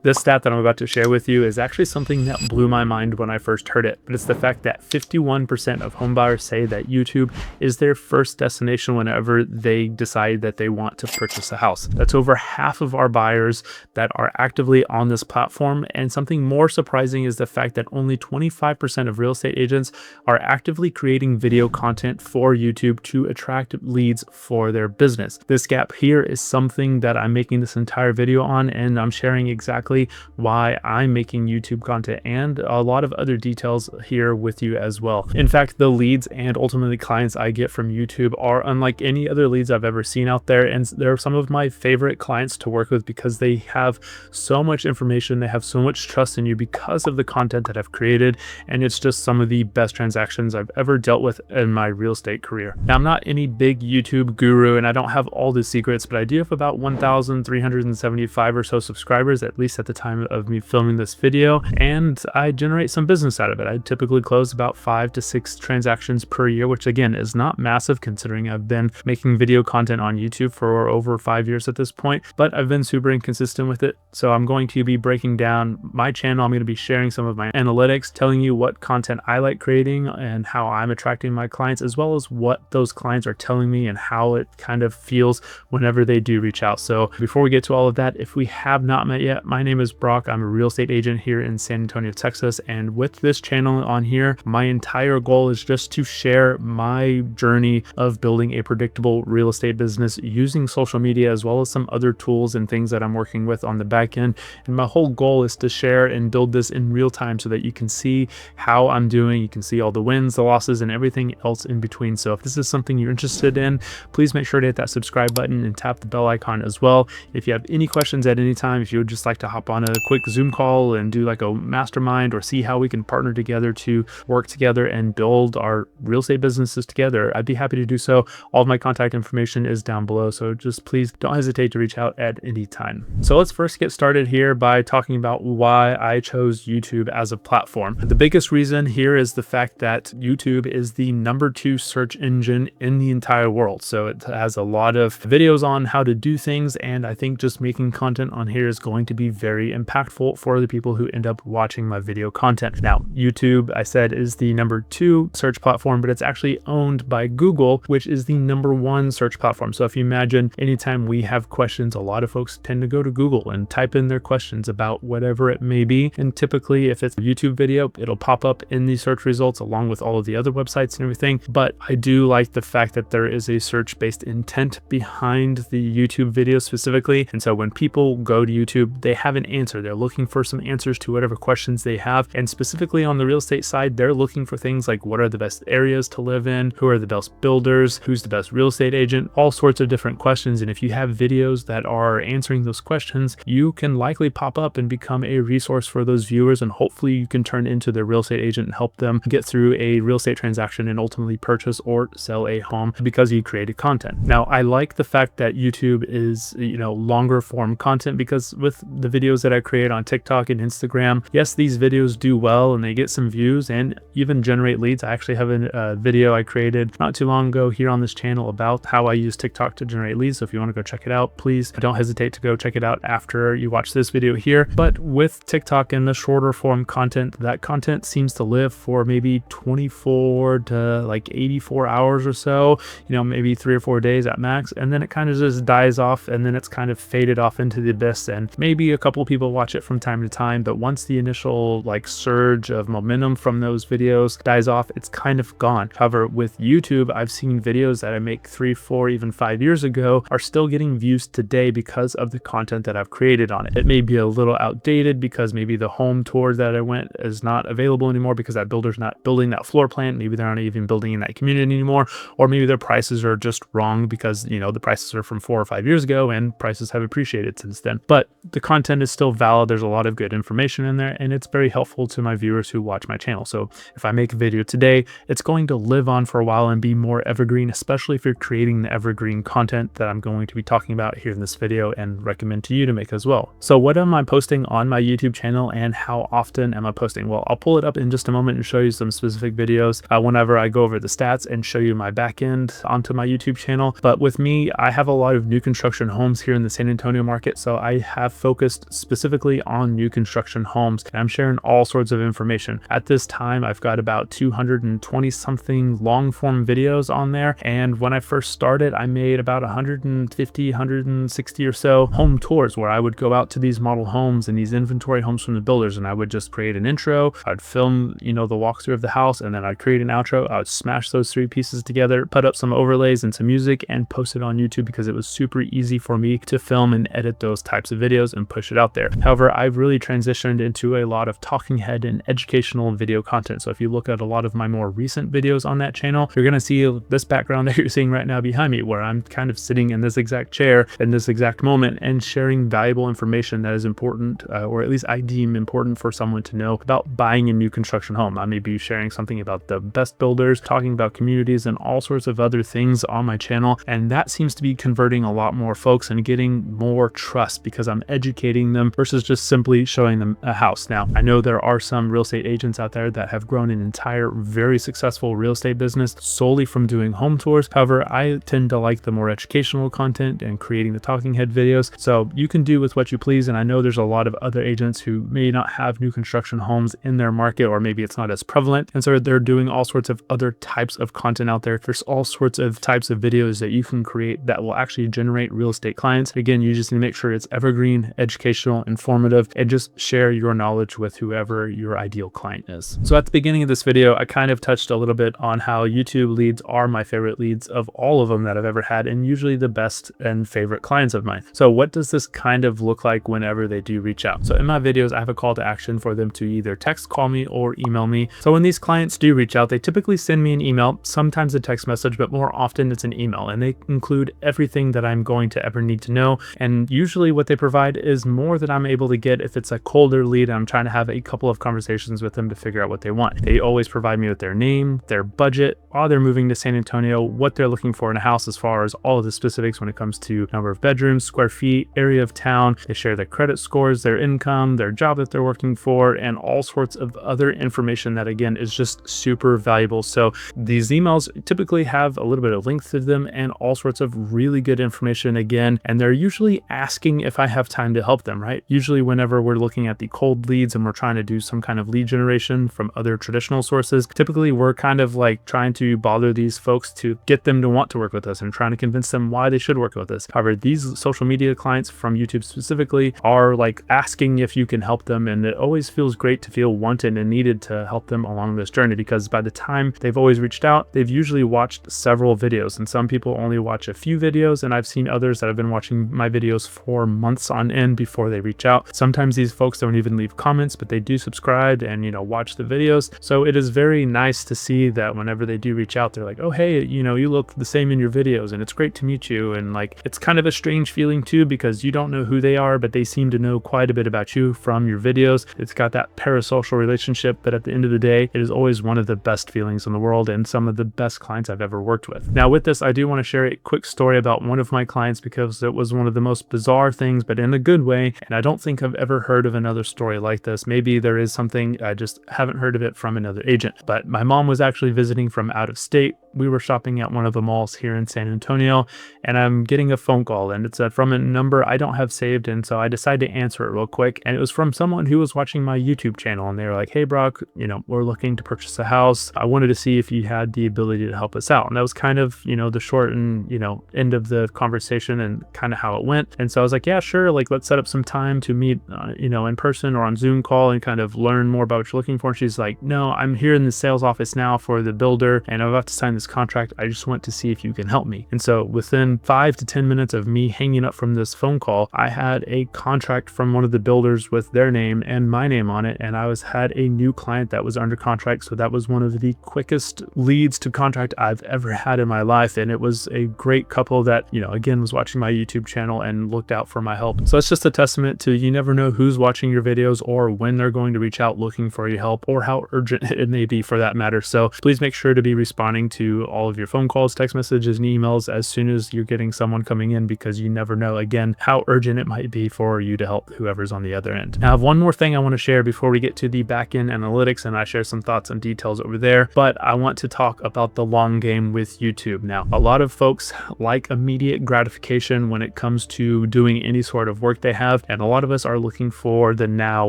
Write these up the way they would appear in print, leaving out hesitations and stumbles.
This stat that I'm about to share with you is actually something that blew my mind when I first heard it, but it's the fact that 51% of homebuyers say that YouTube is their first destination whenever they decide that they want to purchase a house. That's over half of our buyers that are actively on this platform, and something more surprising is the fact that only 25% of real estate agents are actively creating video content for YouTube to attract leads for their business. This gap here is something that I'm making this entire video on, and I'm sharing exactly why I'm making YouTube content and a lot of other details here with you as well. In fact, the leads and ultimately clients I get from YouTube are unlike any other leads I've ever seen out there, and they're some of my favorite clients to work with because they have so much information, they have so much trust in you because of the content that I've created, and it's just some of the best transactions I've ever dealt with in my real estate career. Now, I'm not any big YouTube guru and I don't have all the secrets, but I do have about 1,375 or so subscribers, at least at the time of me filming this video, and I generate some business out of it. I typically close about 5 to 6 transactions per year, which again is not massive considering I've been making video content on YouTube for over 5 years at this point, but I've been super inconsistent with it. So I'm going to be breaking down my channel. I'm going to be sharing some of my analytics, telling you what content I like creating and how I'm attracting my clients, as well as what those clients are telling me and how it kind of feels whenever they do reach out. So before we get to all of that, if we have not met yet, my name is Brock. I'm a real estate agent here in San Antonio, Texas. And with this channel on here, my entire goal is just to share my journey of building a predictable real estate business using social media, as well as some other tools and things that I'm working with on the back end. And my whole goal is to share and build this in real time so that you can see how I'm doing. You can see all the wins, the losses, and everything else in between. So if this is something you're interested in, please make sure to hit that subscribe button and tap the bell icon as well. If you have any questions at any time, if you would just like to hop on a quick Zoom call and do like a mastermind or see how we can partner together to work together and build our real estate businesses together, I'd be happy to do so. All of my contact information is down below, so just please don't hesitate to reach out at any time. So let's first get started here by talking about why I chose YouTube as a platform. The biggest reason here is the fact that YouTube is the #2 search engine in the entire world. So it has a lot of videos on how to do things, and I think just making content on here is going to be very impactful for the people who end up watching my video content. Now, YouTube, I said, is the #2 search platform, but it's actually owned by Google, which is the #1 search platform. So if you imagine anytime we have questions, a lot of folks tend to go to Google and type in their questions about whatever it may be. And typically, if it's a YouTube video, it'll pop up in the search results along with all of the other websites and everything. But I do like the fact that there is a search-based intent behind the YouTube video specifically. And so when people go to YouTube, they have an answer. They're looking for some answers to whatever questions they have. And specifically on the real estate side, they're looking for things like what are the best areas to live in, who are the best builders, who's the best real estate agent, all sorts of different questions. And if you have videos that are answering those questions, you can likely pop up and become a resource for those viewers, and hopefully you can turn into their real estate agent and help them get through a real estate transaction and ultimately purchase or sell a home because you created content. Now, I like the fact that YouTube is, longer form content, because with the videos that I create on TikTok and Instagram, yes, these videos do well and they get some views and even generate leads. I actually have a video I created not too long ago here on this channel about how I use TikTok to generate leads. So if you want to go check it out, please don't hesitate to go check it out after you watch this video here. But with TikTok and the shorter form content, that content seems to live for maybe 24 to like 84 hours or so, maybe 3 or 4 days at max. And then it kind of just dies off, and then it's kind of faded off into the abyss. And maybe a couple of people watch it from time to time, but once the initial surge of momentum from those videos dies off, it's kind of gone. However, with YouTube, I've seen videos that I make 3, 4, even 5 years ago are still getting views today because of the content that I've created on it. It may be a little outdated because maybe the home tour that I went is not available anymore because that builder's not building that floor plan. Maybe they're not even building in that community anymore, or maybe their prices are just wrong because the prices are from 4 or 5 years ago and prices have appreciated since then. But the content is still valid. There's a lot of good information in there, and it's very helpful to my viewers who watch my channel. So if I make a video today, it's going to live on for a while and be more evergreen, especially if you're creating the evergreen content that I'm going to be talking about here in this video and recommend to you to make as well. So what am I posting on my YouTube channel and how often am I posting? Well, I'll pull it up in just a moment and show you some specific videos whenever I go over the stats and show you my back end onto my YouTube channel. But with me, I have a lot of new construction homes here in the San Antonio market, so I have focused focused specifically on new construction homes, and I'm sharing all sorts of information. At this time, I've got about 220 something long form videos on there, and when I first started, I made about 150, 160 or so home tours where I would go out to these model homes and these inventory homes from the builders, and I would just create an intro, I'd film, the walkthrough of the house, and then I'd create an outro. I would smash those three pieces together, put up some overlays and some music, and post it on YouTube because it was super easy for me to film and edit those types of videos and push it out there. However, I've really transitioned into a lot of talking head and educational video content. So if you look at a lot of my more recent videos on that channel, you're going to see this background that you're seeing right now behind me, where I'm kind of sitting in this exact chair in this exact moment and sharing valuable information that is important, or at least I deem important for someone to know about buying a new construction home. I may be sharing something about the best builders, talking about communities, and all sorts of other things on my channel. And that seems to be converting a lot more folks and getting more trust because I'm educating them versus just simply showing them a house. Now, I know there are some real estate agents out there that have grown an entire very successful real estate business solely from doing home tours. However, I tend to like the more educational content and creating the talking head videos. So you can do with what you please. And I know there's a lot of other agents who may not have new construction homes in their market, or maybe it's not as prevalent. And so they're doing all sorts of other types of content out there. There's all sorts of types of videos that you can create that will actually generate real estate clients. Again, you just need to make sure it's evergreen, educational, informative, and just share your knowledge with whoever your ideal client is. So at the beginning of this video, I kind of touched a little bit on how YouTube leads are my favorite leads of all of them that I've ever had, and usually the best and favorite clients of mine. So what does this kind of look like whenever they do reach out? So in my videos, I have a call to action for them to either text, call me, or email me. So when these clients do reach out, they typically send me an email, sometimes a text message, but more often it's an email, and they include everything that I'm going to ever need to know. And usually what they provide is more than I'm able to get if it's a colder lead. I'm trying to have a couple of conversations with them to figure out what they want. They always provide me with their name, their budget, while they're moving to San Antonio, what they're looking for in a house as far as all of the specifics when it comes to number of bedrooms, square feet, area of town. They share their credit scores, their income, their job that they're working for, and all sorts of other information that again is just super valuable. So these emails typically have a little bit of links to them and all sorts of really good information again, and they're usually asking if I have time to help them, right? Usually whenever we're looking at the cold leads and we're trying to do some kind of lead generation from other traditional sources, typically we're kind of like trying to bother these folks to get them to want to work with us and trying to convince them why they should work with us. However, these social media clients from YouTube specifically are like asking if you can help them, and it always feels great to feel wanted and needed to help them along this journey, because by the time they've always reached out, they've usually watched several videos, and some people only watch a few videos, and I've seen others that have been watching my videos for months on end before they reach out. Sometimes these folks don't even leave comments, but they do subscribe and watch the videos. So it is very nice to see that whenever they do reach out, they're like, oh hey, you look the same in your videos and it's great to meet you. And like, it's kind of a strange feeling too, because you don't know who they are, but they seem to know quite a bit about you from your videos. It's got that parasocial relationship, but at the end of the day, it is always one of the best feelings in the world and some of the best clients I've ever worked with. Now with this, I do want to share a quick story about one of my clients, because it was one of the most bizarre things, but in a good way. And I don't think I've ever heard of another story like this. Maybe there is something, I just haven't heard of it from another agent. But my mom was actually visiting from out of state. We were shopping at one of the malls here in San Antonio, and I'm getting a phone call, and it's from a number I don't have saved. And so I decided to answer it real quick. And it was from someone who was watching my YouTube channel, and they were like, hey Brock, we're looking to purchase a house. I wanted to see if you had the ability to help us out. And that was kind of, the short and, end of the conversation and kind of how it went. And so I was like, yeah, sure. Like, let's set up some time to meet, in person or on Zoom call and kind of learn more about what you're looking for. And she's like, no, I'm here in the sales office now for the builder, and I'm about to sign this contract. I just want to see if you can help me. And so within 5 to 10 minutes of me hanging up from this phone call, I had a contract from one of the builders with their name and my name on it. And I had a new client that was under contract. So that was one of the quickest leads to contract I've ever had in my life. And it was a great couple that, again, was watching my YouTube channel and looked out for my help. So it's just a testament to, you never know who's watching your videos or when they're going to reach out looking for your help, or how urgent it may be for that matter. So please make sure to be responding to to all of your phone calls, text messages, and emails as soon as you're getting someone coming in, because you never know, again, how urgent it might be for you to help whoever's on the other end. Now, I have one more thing I want to share before we get to the back-end analytics, and I share some thoughts and details over there, but I want to talk about the long game with YouTube. Now, a lot of folks like immediate gratification when it comes to doing any sort of work they have, and a lot of us are looking for the now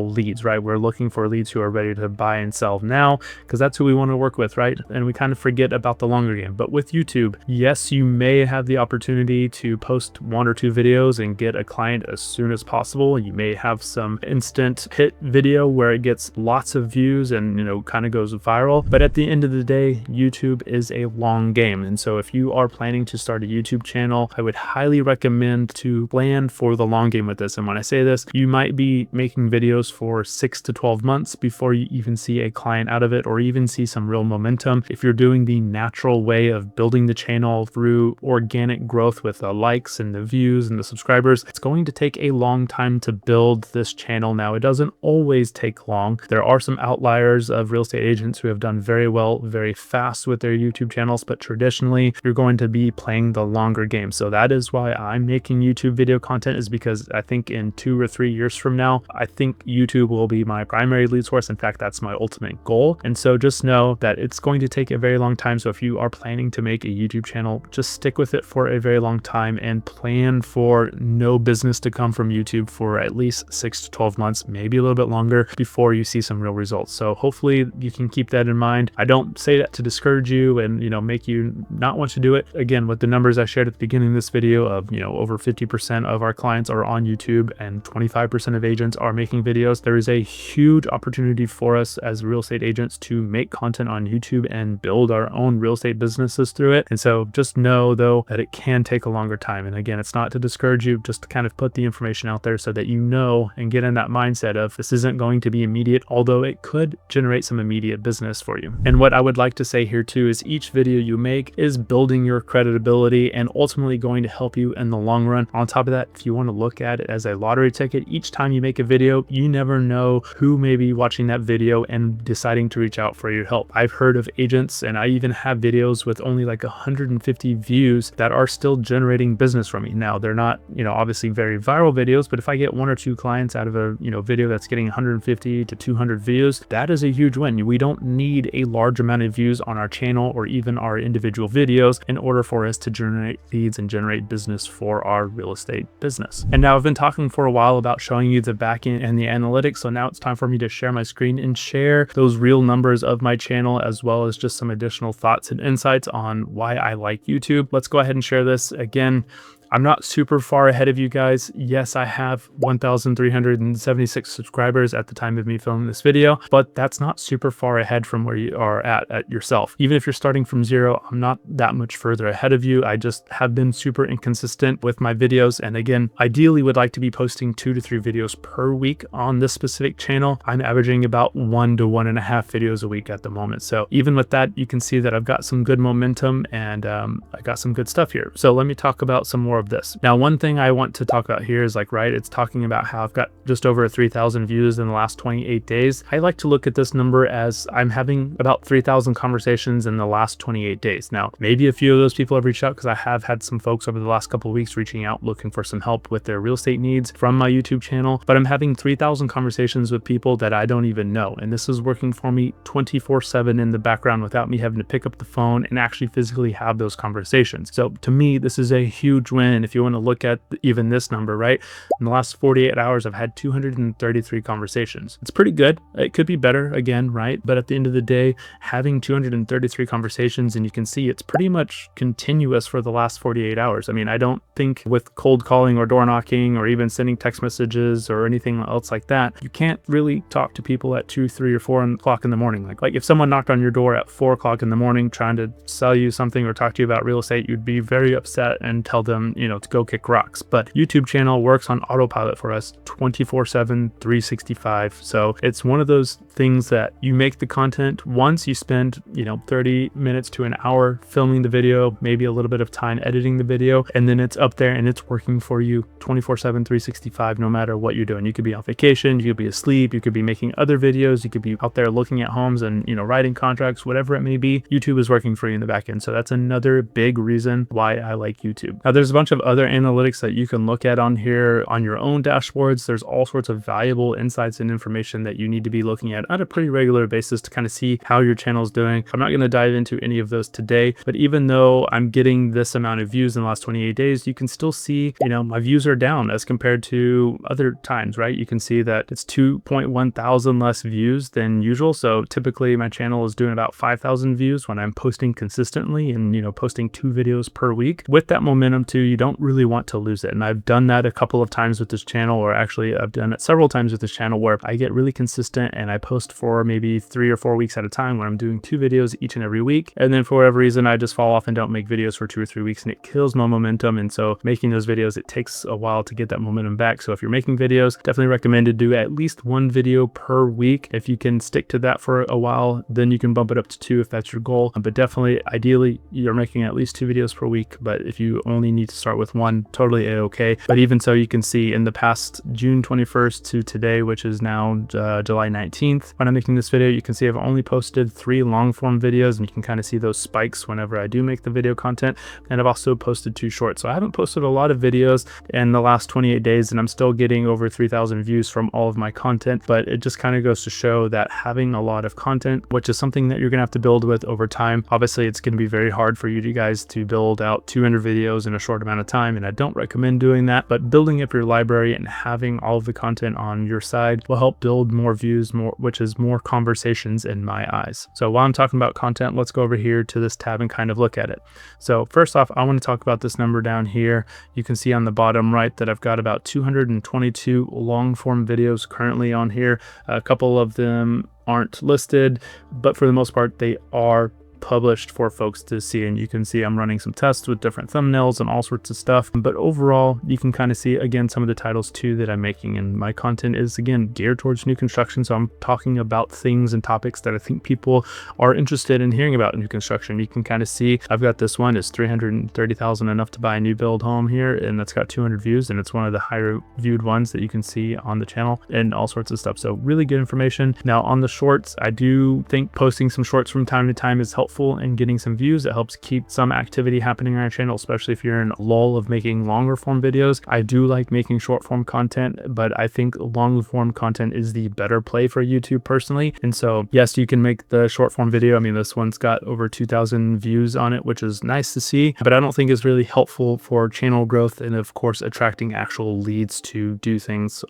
leads, right? We're looking for leads who are ready to buy and sell now, because that's who we want to work with, right? And we kind of forget about the longer game. But with YouTube, yes, you may have the opportunity to post 1 or 2 videos and get a client as soon as possible. You may have some instant hit video where it gets lots of views and, you know, kind of goes viral. But at the end of the day, YouTube is a long game. And so if you are planning to start a YouTube channel, I would highly recommend to plan for the long game with this. And when I say this, you might be making videos for 6 to 12 months before you even see a client out of it, or even see some real momentum. If you're doing the natural way of building the channel through organic growth with the likes and the views and the subscribers, it's going to take a long time to build this channel. Now, it doesn't always take long. There are some outliers of real estate agents who have done very well, very fast with their YouTube channels, but traditionally you're going to be playing the longer game. So that is why I'm making YouTube video content, is because I think in 2 or 3 years from now, I think YouTube will be my primary lead source. In fact, that's my ultimate goal. And so just know that it's going to take a very long time. So if you are planning to make a YouTube channel, just stick with it for a very long time and plan for no business to come from YouTube for at least 6 to 12 months, maybe a little bit longer, before you see some real results. So hopefully you can keep that in mind. I don't say that to discourage you and, you know, make you not want to do it. Again, with the numbers I shared at the beginning of this video of, you know, over 50% of our clients are on YouTube and 25% of agents are making videos, there is a huge opportunity for us as real estate agents to make content on YouTube and build our own real estate businesses through it. And so just know though that it can take a longer time. And again, it's not to discourage you, just to kind of put the information out there so that you know and get in that mindset of this isn't going to be immediate, although it could generate some immediate business for you. And what I would like to say here too is each video you make is building your credibility and ultimately going to help you in the long run. On top of that, if you want to look at it as a lottery ticket, each time you make a video, you never know who may be watching that video and deciding to reach out for your help. I've heard of agents, and I even have videos with only like 150 views that are still generating business for me. Now, they're not, you know, obviously very viral videos, but if I get 1 or 2 clients out of a, you know, video that's getting 150 to 200 views, that is a huge win. We don't need a large amount of views on our channel or even our individual videos in order for us to generate leads and generate business for our real estate business. And now I've been talking for a while about showing you the back end and the analytics. So now it's time for me to share my screen and share those real numbers of my channel, as well as just some additional thoughts and insights on why I like YouTube. Let's go ahead and share this. Again, I'm not super far ahead of you guys. Yes, I have 1,376 subscribers at the time of me filming this video, but that's not super far ahead from where you are at yourself. Even if you're starting from 0, I'm not that much further ahead of you. I just have been super inconsistent with my videos. And again, ideally would like to be posting 2 to 3 videos per week on this specific channel. I'm averaging about 1 to 1.5 videos a week at the moment. So even with that, you can see that I've got some good momentum and I got some good stuff here. So let me talk about some more of this. Now, one thing I want to talk about here is like, right, it's talking about how I've got just over 3,000 views in the last 28 days. I like to look at this number as I'm having about 3,000 conversations in the last 28 days. Now, maybe a few of those people have reached out, because I have had some folks over the last couple of weeks reaching out looking for some help with their real estate needs from my YouTube channel, but I'm having 3,000 conversations with people that I don't even know. And this is working for me 24/7 in the background without me having to pick up the phone and actually physically have those conversations. So to me, this is a huge win. If you want to look at even this number, right? In the last 48 hours, I've had 233 conversations. It's pretty good. It could be better again, right? But at the end of the day, having 233 conversations, and you can see it's pretty much continuous for the last 48 hours. I mean, I don't think with cold calling or door knocking or even sending text messages or anything else like that, you can't really talk to people at 2, 3, or 4 o'clock in the morning. Like if someone knocked on your door at 4 o'clock in the morning trying to sell you something or talk to you about real estate, you'd be very upset and tell them, to go kick rocks. But YouTube channel works on autopilot for us 24/7, 365. So it's one of those things that you make the content once, you spend 30 minutes to an hour filming the video, maybe a little bit of time editing the video, and then it's up there and it's working for you 24/7, 365, no matter what you're doing. You could be on vacation, you could be asleep, you could be making other videos, you could be out there looking at homes and writing contracts, whatever it may be. YouTube is working for you in the back end. So that's another big reason why I like YouTube. Now there's a bunch of other analytics that you can look at on here on your own dashboards. There's all sorts of valuable insights and information that you need to be looking at on a pretty regular basis to kind of see how your channel is doing. I'm not going to dive into any of those today, but even though I'm getting this amount of views in the last 28 days, you can still see, my views are down as compared to other times, right? You can see that it's 2.1 thousand less views than usual. So typically my channel is doing about 5,000 views when I'm posting consistently and, posting 2 videos per week. With that momentum too, you don't really want to lose it. And I've done that a couple of times with this channel, or actually I've done it several times with this channel where I get really consistent and I post for maybe 3 or 4 weeks at a time when I'm doing 2 videos each and every week. And then for whatever reason, I just fall off and don't make videos for 2 or 3 weeks and it kills my momentum. And so making those videos, it takes a while to get that momentum back. So if you're making videos, definitely recommend to do at least 1 video per week. If you can stick to that for a while, then you can bump it up to 2 if that's your goal. But definitely, ideally, you're making at least 2 videos per week. But if you only need to start with 1, totally a-okay. But even so, you can see in the past June 21st to today, which is now July 19th, when I'm making this video, you can see I've only posted 3 long form videos, and you can kind of see those spikes whenever I do make the video content. And I've also posted 2 shorts. So I haven't posted a lot of videos in the last 28 days, and I'm still getting over 3,000 views from all of my content. But it just kind of goes to show that having a lot of content, which is something that you're gonna have to build with over time. Obviously, it's gonna be very hard for you guys to build out 200 videos in a short amount of time, and I don't recommend doing that. But building up your library and having all of the content on your side will help build more views, which is more conversations in my eyes. So while I'm talking about content, let's go over here to this tab and kind of look at it. So first off, I want to talk about this number down here. You can see on the bottom right that I've got about 222 long form videos currently on here. A couple of them aren't listed, but for the most part, they are published for folks to see. And you can see I'm running some tests with different thumbnails and all sorts of stuff. But overall, you can kind of see again some of the titles too that I'm making, and my content is again geared towards new construction. So I'm talking about things and topics that I think people are interested in hearing about in new construction. You can kind of see I've got this one is 330,000 enough to buy a new build home here, and that's got 200 views, and it's one of the higher viewed ones that you can see on the channel and all sorts of stuff. So really good information. Now on the shorts, I do think posting some shorts from time to time is helpful and getting some views. It helps keep some activity happening on our channel, especially if you're in a lull of making longer form videos. I do like making short form content, but I think long form content is the better play for YouTube personally. And so yes, you can make the short form video. I mean, this one's got over 2,000 views on it, which is nice to see, but I don't think it's really helpful for channel growth and of course attracting actual leads to do things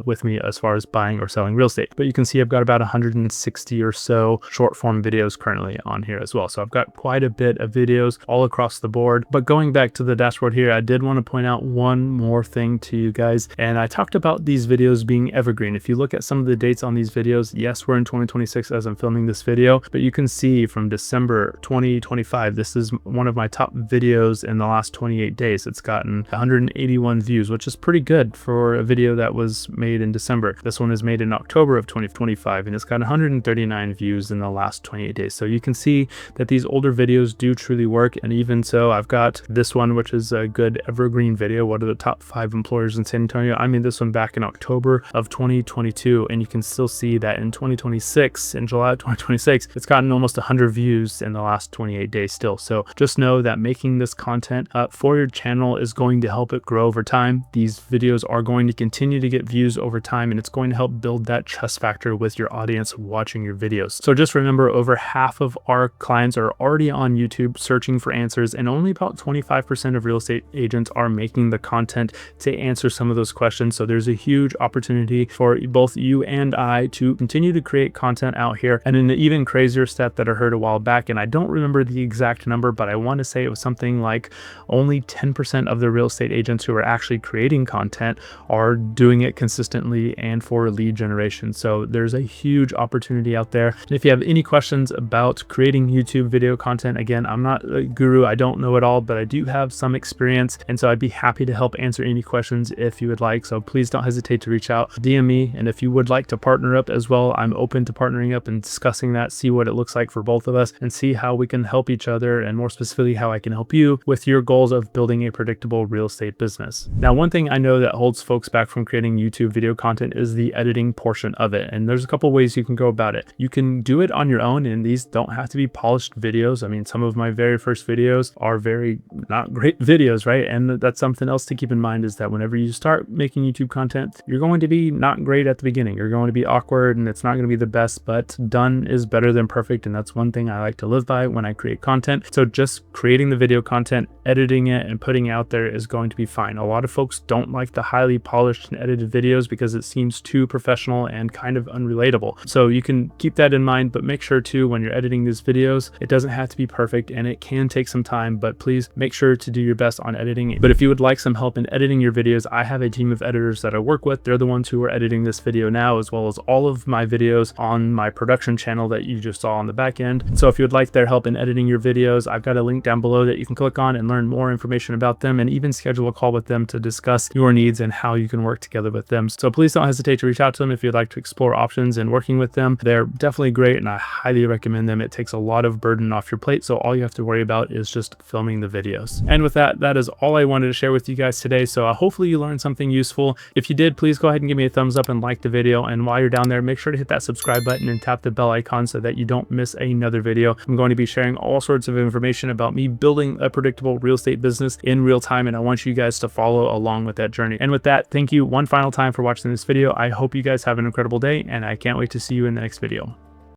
with me as far as buying or selling real estate. But you can see I've got about 160 or so short form videos currently on here as well. So I've got quite a bit of videos all across the board. But going back to the dashboard here, I did want to point out one more thing to you guys. And I talked about these videos being evergreen. If you look at some of the dates on these videos, yes, we're in 2026 as I'm filming this video, but you can see from December 2025, this is one of my top videos in the last 28 days. It's gotten 181 views, which is pretty good for a video that was made in December. This one is made in October of 2025, and it's got 139 views in the last 28 days. So you can see that these older videos do truly work. And even so, I've got this one, which is a good evergreen video. What are the top 5 employers in San Antonio? I made this one back in October of 2022, and you can still see that in 2026, in July of 2026, it's gotten almost 100 views in the last 28 days still. So just know that making this content for your channel is going to help it grow over time. These videos are going to continue to get views over time, and it's going to help build that trust factor with your audience watching your videos. So just remember, over half of our clients are already on YouTube searching for answers, and only about 25% of real estate agents are making the content to answer some of those questions. So there's a huge opportunity for both you and I to continue to create content out here. And an even crazier stat that I heard a while back, and I don't remember the exact number, but I want to say it was something like only 10% of the real estate agents who are actually creating content are doing it consistently and for lead generation. So there's a huge opportunity out there. And if you have any questions about creating YouTube video content. Again, I'm not a guru, I don't know it all, but I do have some experience, and so I'd be happy to help answer any questions if you would like. So please don't hesitate to reach out, DM me, and if you would like to partner up as well, I'm open to partnering up and discussing that, see what it looks like for both of us, and see how we can help each other, and more specifically how I can help you with your goals of building a predictable real estate business. Now, one thing I know that holds folks back from creating YouTube video content is the editing portion of it, and there's a couple ways you can go about it. You can do it on your own, and these don't have to be polished videos. I mean, some of my very first videos are very not great videos, right? And that's something else to keep in mind, is that whenever you start making YouTube content, you're going to be not great at the beginning. You're going to be awkward, and it's not going to be the best, but done is better than perfect, and that's one thing I like to live by when I create content. So just creating the video content, editing it, and putting it out there is going to be fine. A lot of folks don't like the highly polished and edited videos because it seems too professional and kind of unrelatable. So you can keep that in mind, but make sure too, when you're editing these videos, it doesn't have to be perfect, and it can take some time, but please make sure to do your best on editing it. But if you would like some help in editing your videos, I have a team of editors that I work with. They're the ones who are editing this video now, as well as all of my videos on my production channel that you just saw on the back end. So if you would like their help in editing your videos, I've got a link down below that you can click on and learn more information about them, and even schedule a call with them to discuss your needs and how you can work together with them. So please don't hesitate to reach out to them if you'd like to explore options in working with them. They're definitely great, and I highly recommend them. It takes a lot of burden off your plate, so all you have to worry about is just filming the videos. And with that, that is all I wanted to share with you guys today. So hopefully you learned something useful. If you did, please go ahead and give me a thumbs up and like the video. And while you're down there, make sure to hit that subscribe button and tap the bell icon so that you don't miss another video. I'm going to be sharing all sorts of information about me building a predictable real estate business in real time, and I want you guys to follow along with that journey. And with that, thank you one final time for watching this video. I hope you guys have an incredible day, and I can't wait to see you in the next video.